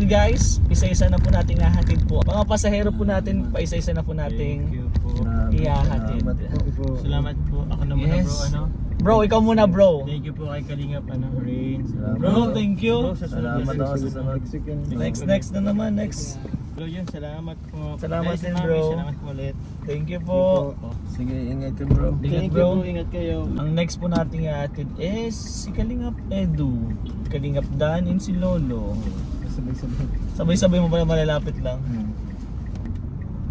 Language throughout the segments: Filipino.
guys, isa-isa na po natin ihahatid po. Mga pasahero po natin, pa-isa-isa na po nating ihahatid. Salamat po. Ako naman na bro, ano? Bro, ikaw muna bro. Thank you po kay Kalingap, Rain. Bro, thank you. Salamat ako sa sunod. Next na naman, next. Bro, yun, salamat po. Salamat Guys, din, mami, bro. Salamat po ulit. Thank you po. Sige, ingat ka bro. Ingat, Thank bro. you po, ingat kayo. Ang next po nating ihahatid is si Kalingap Edu, Kalingap Dan, and si Lolo. Sabay-sabay. Sabay-sabay mo ba na malalapit lang?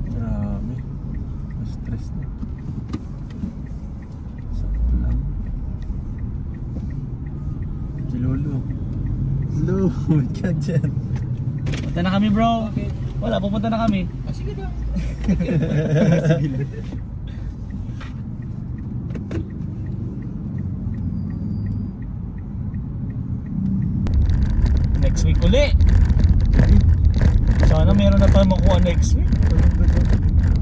Grabe. Stress na. Sakto lang. Si Lolo. Lolo, ba't ka dyan? Punta na kami bro. Okay. Wala, pupunta na kami. Sige lang. Next week uli. Sana meron na tayo makuha next week.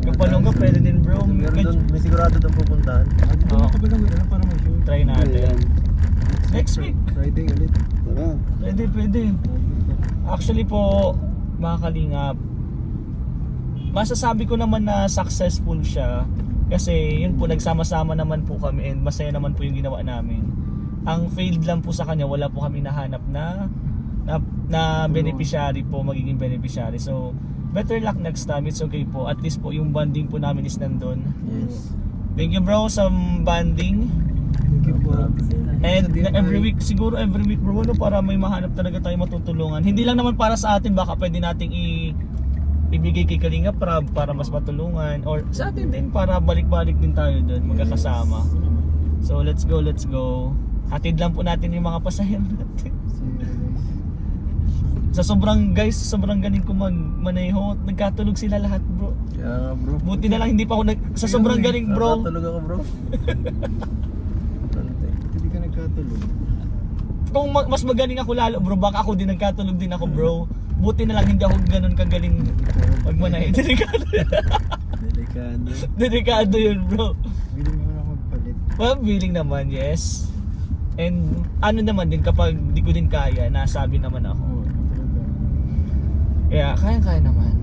Kapalongga pwede din bro. Meron doon, may sigurado doon pupuntahan. Oo. Para mag-shoot. Try natin. Next week. Friday ulit. Tara. Pwede. Actually po, mga Kalingap, masasabi ko naman na successful siya. Kasi yun po, nagsama-sama naman po kami and masaya naman po yung ginawa namin. Ang failed lang po sa kanya, wala po kami nahanap na beneficiary po, magiging beneficiary. So, better luck next time. It's okay po. At least po, yung bonding po namin is nandun. Yes. Thank you bro sa bonding. Thank you po. And every week, siguro every week bro, para may mahanap talaga tayo matutulungan. Hindi lang naman para sa atin, baka pwede nating ibigay kay Kalingap para mas matulungan. Or sa atin din, para balik-balik din tayo doon, magkakasama. So let's go. Hatid lang po natin yung mga pasahero natin. Sa sobrang galing ko magmaneho, nagkatulog sila lahat bro. Kaya nga bro. Buti na lang hindi pa ako sa sobrang galing bro. Nakatulog ako bro. Hindi ka nagkatulog. Kung mas magaling ako lalo bro, baka ako din nagkatulog din ako bro. Buti na lang hindi ako ganun kagaling magmanahe. Delikado yun bro. Biling mo na magpalit. Well, feeling naman, yes. And ano naman din kapag di ko din kaya, nasabi naman ako. Kaya kaya naman.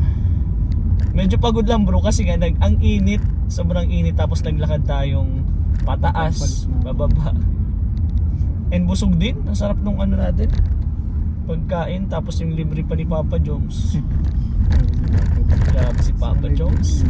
Medyo pagod lang bro kasi nga ang init, sobrang init, tapos naglakad tayong pataas, bababa. And busog din, ang sarap nung ano natin, pagkain, tapos yung libre pa ni Papa Jones. Grabe si Papa Jones.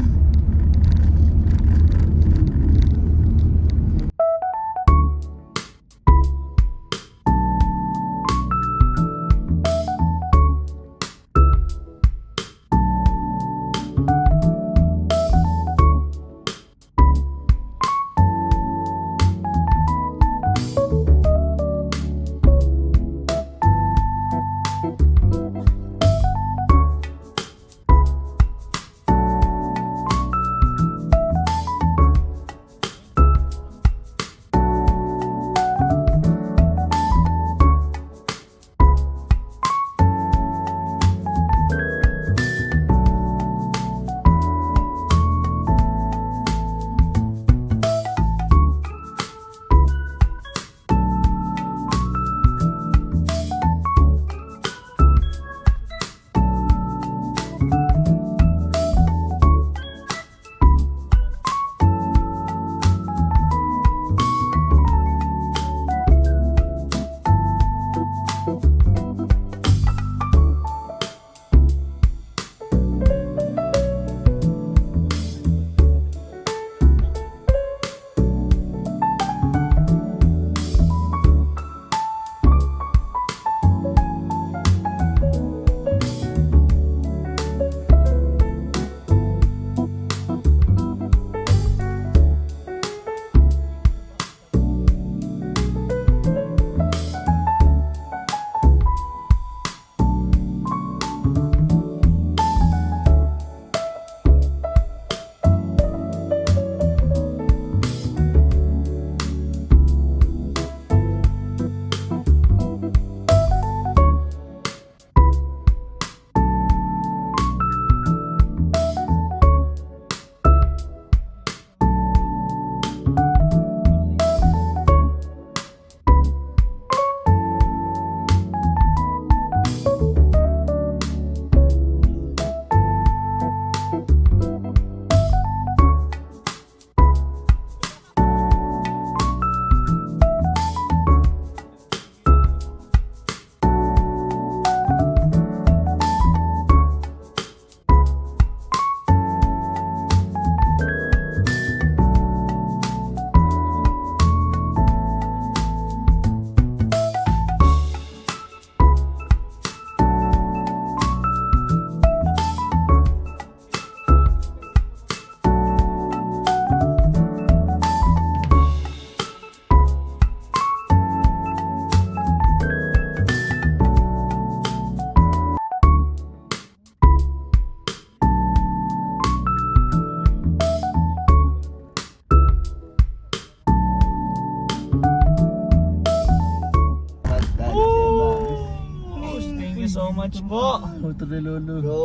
so much po. Motor ni Lolo. Bro.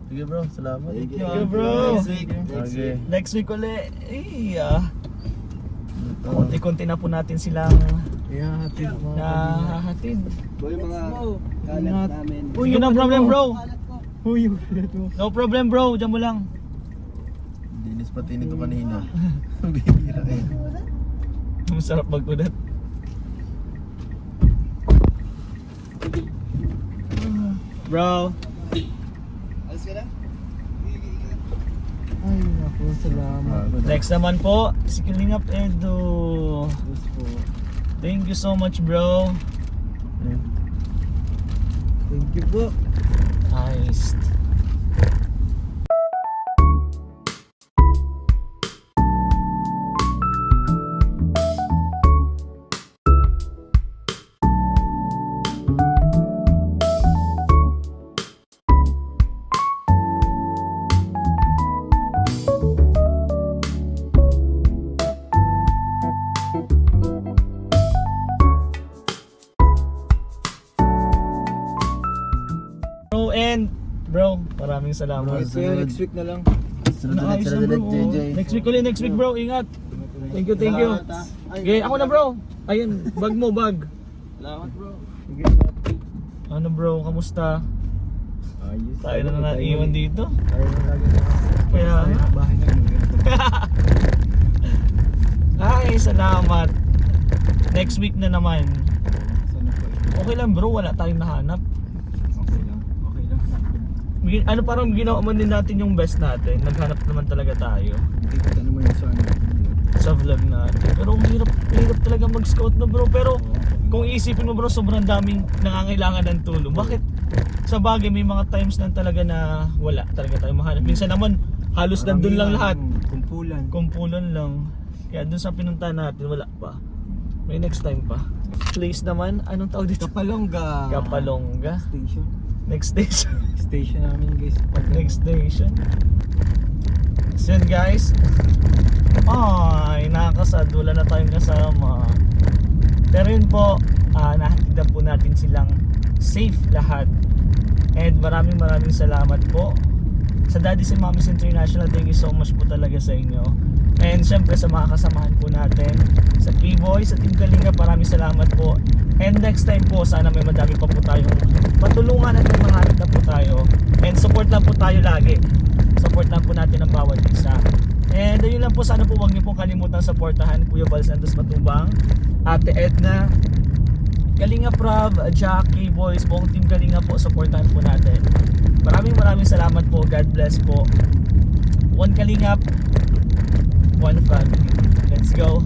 Sige bro, salamat. Thank Thank you, bro. Next week. Next Okay. week. Next week ulit. Iya. Ito. Konti-konti na po natin silang Ihahatid mo. nahahatid. Boy, mga kalat namin. Sige, no problem bro. Uy, yung kalat mo. No problem bro, dyan mo lang. Dinis pati nito kanina. Bihira eh. Masarap mag-udat. Bro, Alas ka na? Ay, naku, salamat. next naman po, si Kalingap Edo. Yes po. Thank you so much bro. Thank you po. Nice. Bro and bro, maraming salamat. Right, so next week na lang. Sunod Naayos ulit, na, sunod bro. ulit, JJ. Next week ulit, next week bro. Ingat. Thank you, thank you. Okay, ako na bro. Ayun, bag mo, bag. Salamat bro. Sige, Ano bro, kamusta? ayos. Tayo na naiwan dito. Tayo na lagi na. Kaya nga. Bahay na yun. Ay, salamat. Next week na naman. Sana po eh. Okay lang bro, wala tayong nahanap. Okay lang. Okay lang. Ano parang ginawa man din natin yung best natin. Naghanap naman talaga tayo Hindi kita naman yung sa ano. sa vlog natin. Pero ang hirap talaga mag-scout na bro. Pero kung iisipin mo bro, sobrang daming nangangailangan ng tulong. Bakit? Sa bagay, may mga times na talaga na wala talaga tayo mahanap. Minsan naman, halos nandun lang lahat. Kumpulan. Kumpulan lang. Kaya dun sa pinunta natin, wala pa. May next time pa. Place naman, anong tawag dito? Kapalongga. Kapalongga. Station. Next station. Station namin guys. Next station. So yun guys. Ay, nakakasad. Wala na tayong kasama. Pero yun po, nahatid na po natin silang safe lahat. And maraming salamat po sa Daddies and Mommies International. Thank you so much po talaga sa inyo. And syempre sa mga kasamahan po natin sa K-Boys, sa Team Kalinga, maraming salamat po. And next time po, sana may madami pa po tayong patulungan at mahanap na po tayo. And support lang po tayo lagi. Support lang po natin ang bawat isa. And ayun lang po, sana po huwag niyo pong kalimutan supportahan Kuya Bal Santos Matubang, Ate Edna, Kalinga Prab, Jackie, Boys, buong Team Kalinga po, supportahan po natin. Maraming salamat po. God bless po. One Kalingap, one family. Let's go.